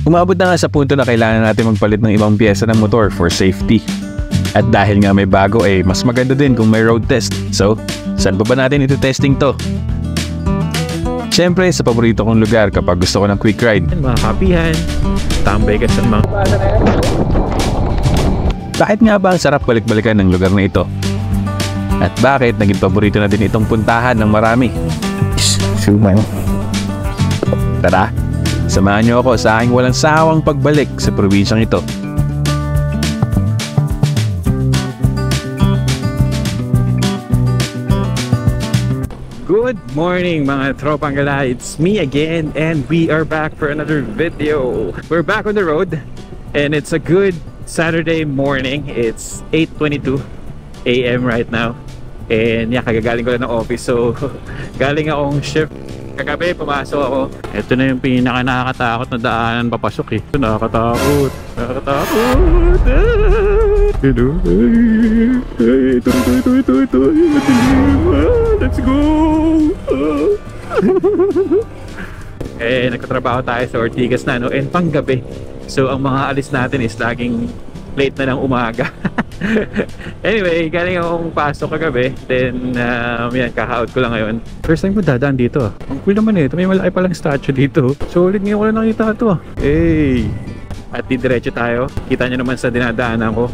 Umabot na nga sa punto na kailangan natin magpalit ng ibang piyesa ng motor for safety. At dahil nga may bago mas maganda din kung may road test. So, saan ba natin ito testing to? Siyempre, sa paborito kong lugar kapag gusto ko ng quick ride. Mga kapihan, tambay ka sa mga... Bakit nga ba ang sarap balik-balikan ng lugar na ito? At bakit naging paborito na din itong puntahan ng marami? Suman. Tara, samahan niyo ako sa aking walang sawang pagbalik sa probinsyang ito. Good morning mga tropang gala, it's me again and we are back for another video. We're back on the road and it's a good Saturday morning. It's 8:22 AM right now and kagagaling ko lang ng office, so galing akong shift kagabi, pumasok ako. Ito na yung pinaka nakakatakot na daanan papasok Nakakatakot. Hello. Ito. Let's go. Nagtatrabaho tayo sa Ortigas na and panggabi. So ang mga alis natin is laging late na ng umaga. Anyway, galing akong pasok kagabi. Then, kaka-out ko lang ngayon. First time ko dadaan dito. Ang cool naman ito. May malaki palang statue dito. Solid, ngayon ko lang nakita ito. Hey! At didiretso tayo. Kita nyo naman sa dinadaanan ko,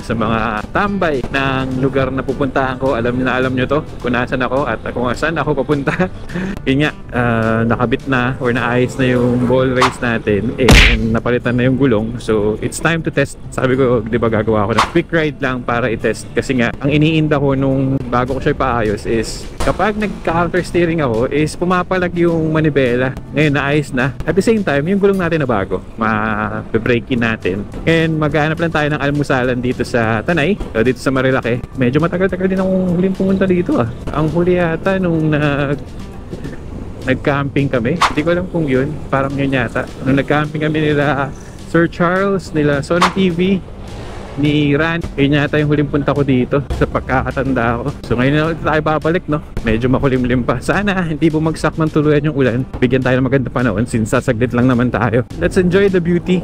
sa mga tambay ng lugar na pupuntahan ko. Alam nyo to kung nasan ako at kung saan ako papunta. Yun nga, nakabit na or naayos na yung ball race natin and napalitan na yung gulong. So it's time to test. Sabi ko, di ba gagawa ko ng quick ride lang para i-test. Kasi nga, ang iniinda ko nung bago ko siya paayos is kapag nag-counter steering ako is pumapalag yung manibela. Ngayon naayos na. At the same time, yung gulong natin na bago, ma-break in natin. And maghanap lang tayo ng almusalan dito sa Tanay, dito sa Marilaki. Medyo matagal-tagal din akong huling pumunta dito Ang huli yata nung nag-camping kami. Hindi ko alam kung yun, parang yun yata. Nung nag-camping kami nila Sir Charles, nila Sony TV, ni Ran, yun yata yung huling punta ko dito sa pagkakatanda ko. So ngayon na tayo babalik, no? Medyo makulimlim pa. Sana hindi bumagsak ng tuluyan yung ulan. Bigyan tayo ng maganda panahon since sasaglit lang naman tayo. Let's enjoy the beauty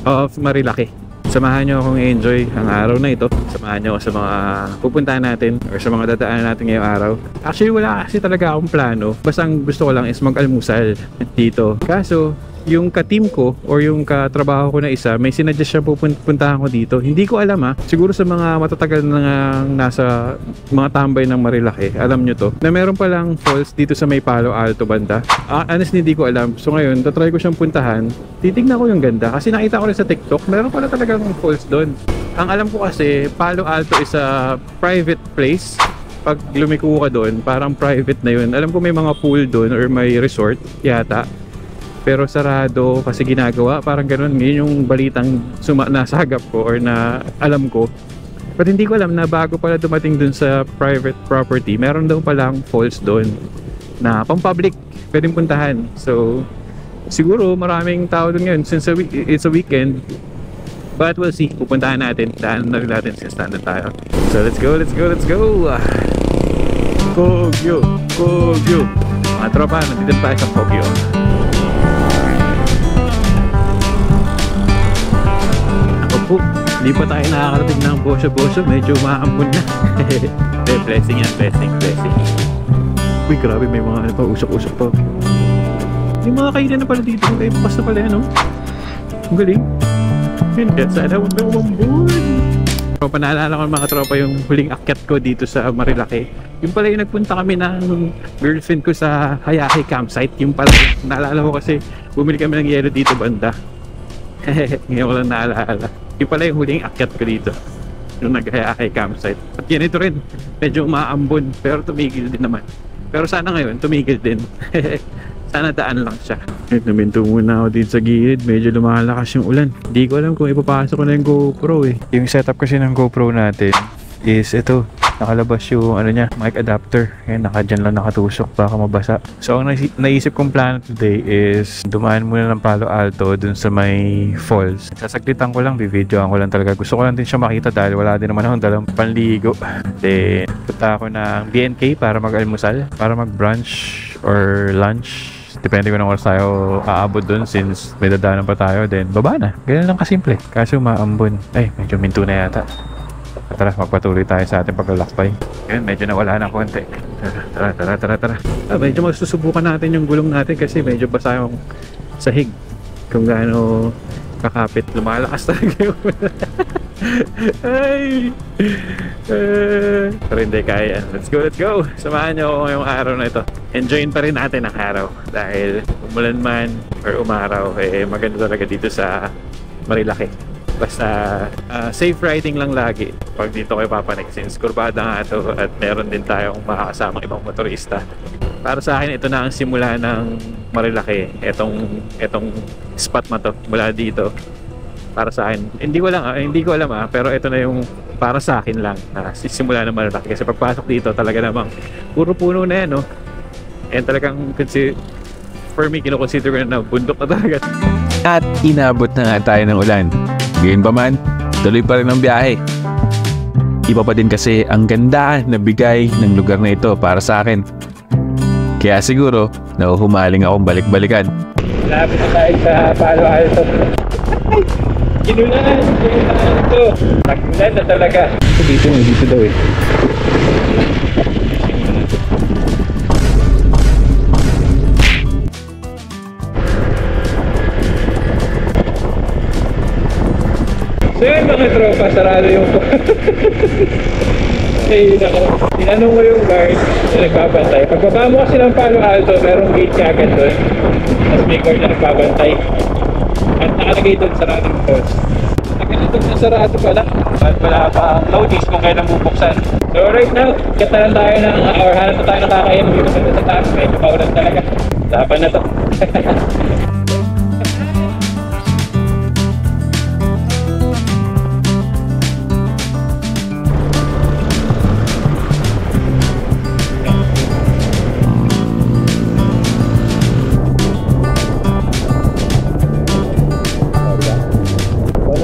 of Marilaki. Samahan nyo akong enjoy ang araw na ito. Samahan nyo ako sa mga pupuntahan natin or sa mga dadaanan natin ngayong araw. Actually wala kasi talaga akong plano. Basta ang gusto ko lang is mag-almusal dito. Kaso yung ka-team ko or yung katrabaho ko na isa, may sinuggest siya pupuntahan ko dito. Hindi ko alam siguro sa mga matatagal na nasa mga tambay ng Marilaki, alam nyo to, na meron palang falls dito sa may Palo Alto banda. Honestly, hindi ko alam. So ngayon, tatry ko siyang puntahan. Titignan ko yung ganda kasi nakita ko rin sa TikTok, meron pala talagang falls doon. Ang alam ko kasi, Palo Alto is a private place. Pag lumiko ka doon, parang private na yun. Alam ko may mga pool doon or may resort yata. Pero sarado kasi ginagawa, parang ganun. Yun yung balitang nasagap ko or na alam ko. But hindi ko alam na bago pala dumating dun sa private property, meron daw palang falls doon na pang-public, pwedeng puntahan. So siguro maraming tao doon ngayon since it's a weekend. But we'll see, pupuntahan natin. Daan na rin natin since nandun tayo. So let's go. Kogyo. Mga tropa, nandito tayo sa Kogyo. Hindi pa tayo nakakarating ng Bosyo. Medyo maambon na. Blessing yan, blessing. Uy, grabe, may mga usok-usok pa. May mga kainan na pala dito. May bukas na pala yan, no? Ang galing. Yun, kaya sana huwag na umambon. Panaalala ko mga tropa yung huling akyat ko dito sa Marilaki. Yung pala yung nagpunta kami ng girlfriend ko sa Hayahe campsite. Yung pala, naalala ko kasi bumili kami ng yelo dito banda. Ngayon ko lang naalala. Yung pala yung huling akyat ko dito yung nag-Hayahe campsite. At yan ito rin, medyo umaambon pero tumigil din naman. Pero sana ngayon tumigil din. Sana daan lang siya. Naminto muna ako dito sa gilid. Medyo lumalakas yung ulan. Hindi ko alam kung ipapasok ko na yung GoPro Yung setup kasi ng GoPro natin is ito. Nakalabas yung mic adapter. Ngayon nakadyan lang nakatusok, baka mabasa. So ang naisip kong plano today is dumaan muna ng Palo Alto dun sa may falls. Sasaglitan ko lang, bibidyoan ko lang talaga. Gusto ko lang din siya makita dahil wala din naman akong dalang panligo. Then punta ako ng BNK para mag-almusal, para mag-brunch or lunch Depende kung anong oras tayo aabot dun since may dadaanan pa tayo. Then, baba na. Ganyan lang kasimple. Kaso maambon. Ay, medyo minto na yata. Tara, magpatuloy tayo sa ating paglalakbay. Ngayon, medyo nawala ng konti. Tara. Medyo magsusubukan natin yung gulong natin kasi medyo basa yung sahig. Kung gaano kakapit, lumalakas talaga yung ay pero hindi kaya. Let's go. Samahan nyo ako ngayong araw na ito. Enjoyin pa rin natin ang araw dahil umulan man or umaraw, maganda talaga dito sa Marilaki. Basta safe riding lang lagi pag dito kayo papanik since kurbada nga ito at meron din tayong makakasamang ibang motorista. Para sa akin, ito na ang simula ng Marilaki. Etong spot na to mula dito. Para sa akin, hindi ko alam pero ito na yung para sa akin lang na simula ng Marilaki. Kasi pagpasok dito talaga namang puro puno na yan, no? And talagang for me, kinoconsider ko na bundok na talaga. At inabot na nga tayo ng ulan. Ngayon pa man, tuloy pa rin ang biyahe. Iba pa din kasi ang ganda na bigay ng lugar na ito para sa akin. Kaya siguro, nahuhumaling akong balik-balikan. Lapit na tayo sa Palo Alto. Ginulan ito. Taglan na talaga. Dito daw eh. So yun mga tropa, sarado yung ay nako, tinanong ko yung guard na nagbabantay. Pagbaba mo kasi ng Palo Alto, merong gate ka agad doon. Tapos may guard na nagbabantay. At nakalagay doon sarado yung post. Nakalagay doon na sarado pala. At wala pa ang notice kung kailan bubuksan. So right now, katalan tayo ng or hanap na tayo nakakain dito sa taas. Medyo paulan talaga. Laban na to.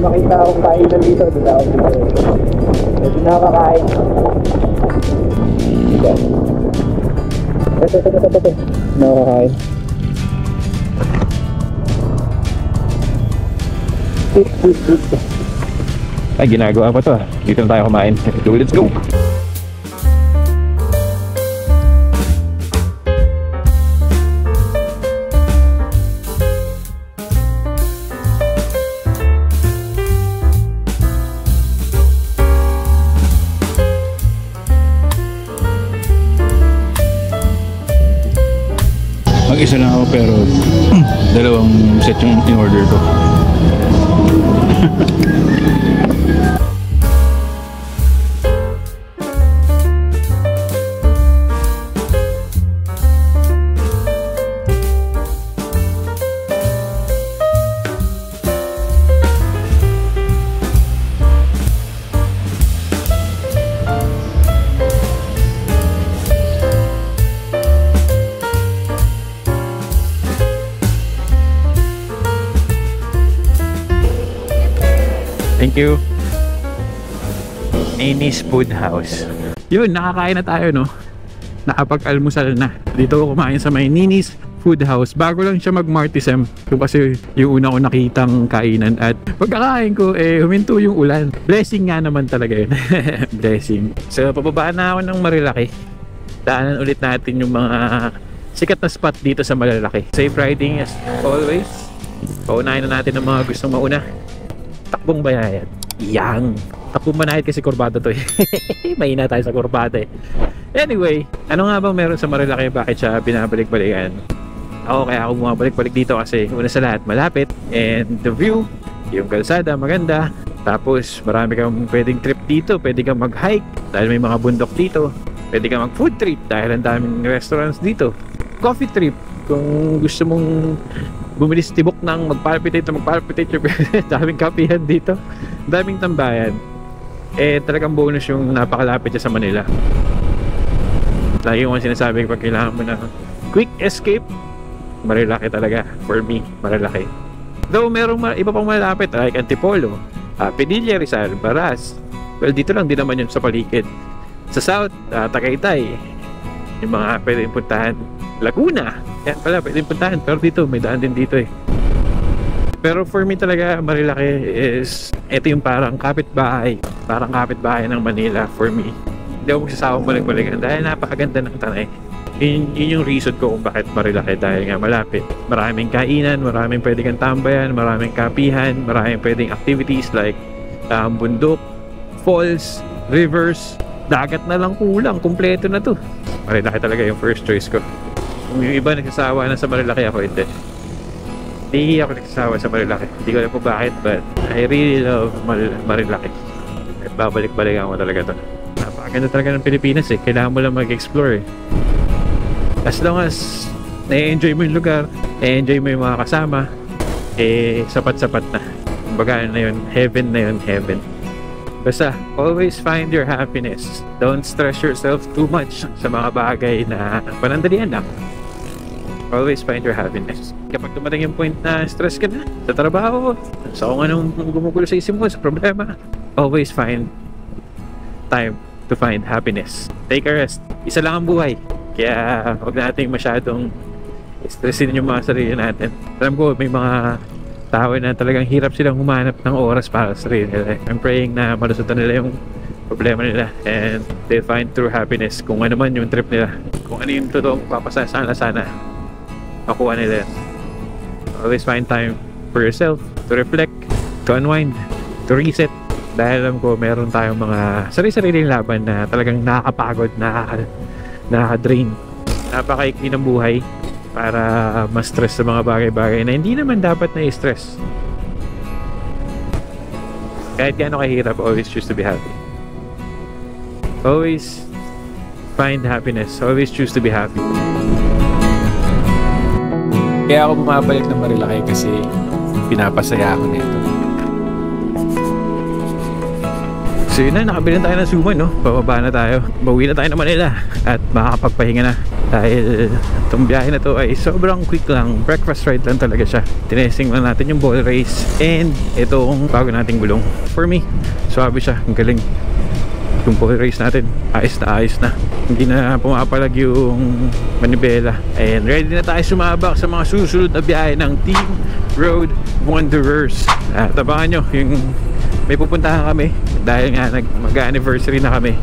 Makita akong kainan dito, doon ako dito. Medyo nakakain. Ito. Nakakain. Ay, ginagawa pa to. Dito na tayo kumain. Let's go! Mag-isa lang ako pero dalawang set yung in-order ko. Thank you. Nini's Food House. Yun, nakakain na tayo, no? Nakapag-almusal na. Dito ako kumain sa may Nini's Food House. Bago lang siya mag-Martisem. Kasi yung una ko nakitang kainan. At pagkakain ko, huminto yung ulan. Blessing nga naman talaga yun. Blessing. So, pababaan na ako ng Marilaki. Daanan ulit natin yung mga sikat na spot dito sa Marilaki. Safe riding as always. Paunahin na natin ang mga gustong mauna. Takbong bayayat. Yang. Takbong banayad kasi kurbada to eh. Mahina tayo sa kurbada eh. Anyway, ano nga bang meron sa Marilaki? Bakit siya binabalik-balikan? Ako kaya ako bumabalik-balik dito kasi una sa lahat malapit. And the view, yung kalsada maganda. Tapos marami kang pwedeng trip dito. Pwede kang mag-hike dahil may mga bundok dito. Pwede kang mag-food trip dahil ang daming restaurants dito. Coffee trip kung gusto mong bumili sa tibok ng magpalpitate yung daming kapihan dito, daming tambayan. Talagang bonus yung napakalapit siya sa Manila. Lagi ko sinasabi pag kailangan mo na quick escape, Marilaki talaga. For me, Marilaki. Though merong iba pang malapit like Antipolo, Padilla, Rizal, Baras. Well, dito lang din naman yun sa paligid. Sa South, Tagaytay, yung mga pwede puntahan, Laguna, Yan pala, pwedeng puntahan. Pero dito, may daan din dito eh. Pero for me talaga, Marilaki is, ito yung parang kapitbahay. Parang kapitbahay ng Manila for me. Hindi ako magsasawang balik-balikan dahil napakaganda ng Tanay. Yun yung reason ko kung bakit Marilaki, dahil nga malapit. Maraming kainan, maraming pwede kang tambayan, maraming kapihan, maraming pwedeng activities like bundok, falls, rivers, dagat na lang kulang, kumpleto na to. Marilaki talaga yung first choice ko. Kung yung iba nagsasawa na sa Marilaki, ako hindi. Hindi ako nagsasawa sa Marilaki. Hindi ko alam po bakit, but I really love Marilaki. Babalik-balikan ko talaga to. Napakaganda talaga ng Pilipinas eh. Kailangan mo lang mag-explore eh. As long as na-enjoy mo yung lugar, na-enjoy mo yung mga kasama, eh sapat-sapat na. Kumbaga na yun, heaven na yun, heaven. Basta, always find your happiness. Don't stress yourself too much sa mga bagay na panandalian lang. Always find your happiness. Kapag dumating yung point na stress ka na sa trabaho, sa kung anong gumugulo sa isip mo, sa problema, always find time to find happiness. Take a rest. Isa lang ang buhay. Kaya huwag nating masyadong stressin yung mga sarili natin. Alam ko, may mga tao na talagang hirap silang humanap ng oras para sa sarili nila. I'm praying na malusutan nila yung problema nila and they find true happiness kung ano man yung trip nila. Kung ano yung totoong papasa, sana makuha nila. Always find time for yourself to reflect, to unwind, to reset. Dahil alam ko meron tayong mga sarili-sariling laban na talagang nakakapagod, nakaka-drain. Napakaikli ng buhay para ma-stress sa mga bagay-bagay na hindi naman dapat na i-stress. Kahit gaano kahirap, always choose to be happy. Always find happiness. Always choose to be happy. Kaya ako bumabalik ng Marilaki kasi pinapasaya ako nito. So yun na, nakabili na tayo ng suman, no? Bababa na tayo. Bawi na tayo ng Manila at makakapagpahinga na. Dahil itong biyahe na to ay sobrang quick lang. Breakfast ride lang talaga siya. Tinesting lang natin yung ball race and itong bago nating gulong. For me, swabe siya. Ang galing. Yung ball race natin, ayos na. Hindi na pumapalag yung manibela. And ready na tayo sumabak sa mga susunod na biyahe ng Team Road Wanderers. At abangan nyo yung may pupuntahan kami dahil nga mag-anniversary na kami.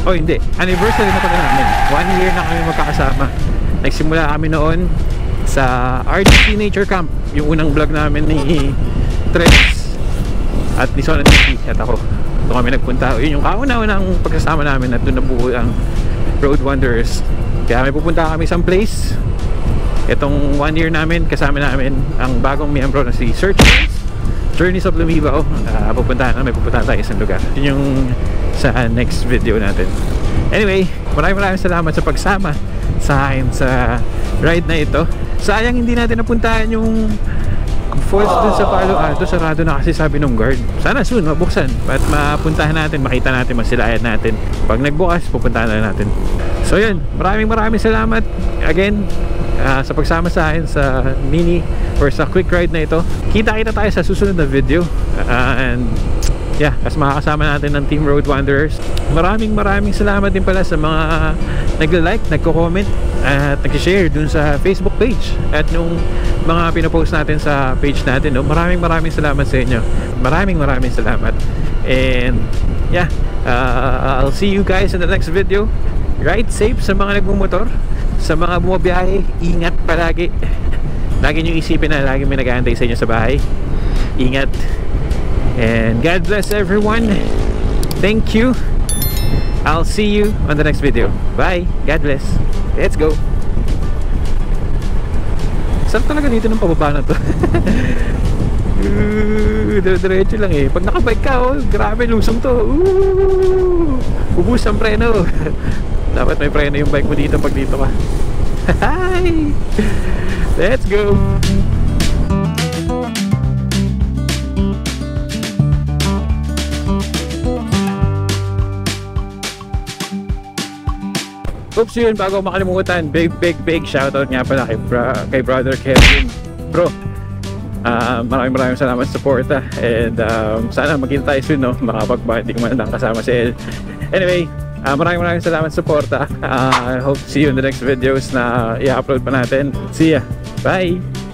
Oh hindi, anniversary na pala namin. 1 year na kami magkakasama. Nagsimula kami noon sa RDC Nature Camp, yung unang vlog namin ni Tres at ni Sona TV at ako. Doon kami nagpunta. Yun yung kauna-unang pagkasama namin at doon nabuo ang Road Wanderers. Kaya may pupunta kami isang place. Itong 1 year namin, kasama namin ang bagong miyembro na si Sir Charles, Journeys of Lumibaw. May pupuntahan tayo isang lugar. Yun yung sa next video natin. Anyway, maraming salamat sa pagsama sa akin sa ride na ito. Sayang hindi natin napuntahan yung falls dun sa Palo Alto. Sarado na kasi sabi ng guard. Sana soon mabuksan at mapuntahan natin, makita natin, masilayan natin. Pag nagbukas, pupuntahan na natin. So yun, maraming salamat again sa pagsama sa akin sa mini or sa quick ride na ito. Kita-kita tayo sa susunod na video and yeah, kasi makakasama natin ng Team Road Wanderers. Maraming salamat din pala sa mga nagla-like, nagko-comment at nag-share dun sa Facebook page at nung mga pinopost natin sa page natin, no? Maraming salamat sa inyo. Maraming salamat. And yeah, I'll see you guys in the next video. Ride safe sa mga nagmumotor, sa mga bumabiyahe, ingat palagi. Lagi nyo isipin na lagi may nag-aantay sa inyo sa bahay. Ingat. And God bless everyone. Thank you. I'll see you on the next video. Bye. God bless. Let's go. Sarap talaga dito ng pababa na to. Diretso lang eh. Pag nakabike ka, oh, grabe lusong to. Ubus ang preno. Dapat may preno yung bike mo dito pag dito ka. Hi! Let's go! Oops, yun, bago makalimutan, big shoutout nga pala kay brother Kevin. Bro, maraming salamat sa suporta and sana magkita tayo soon, no? Makapag-bonding man lang kasama si El. Anyway, Maraming salamat sa suporta. I hope to see you in the next videos na i-upload pa natin. See ya! Bye!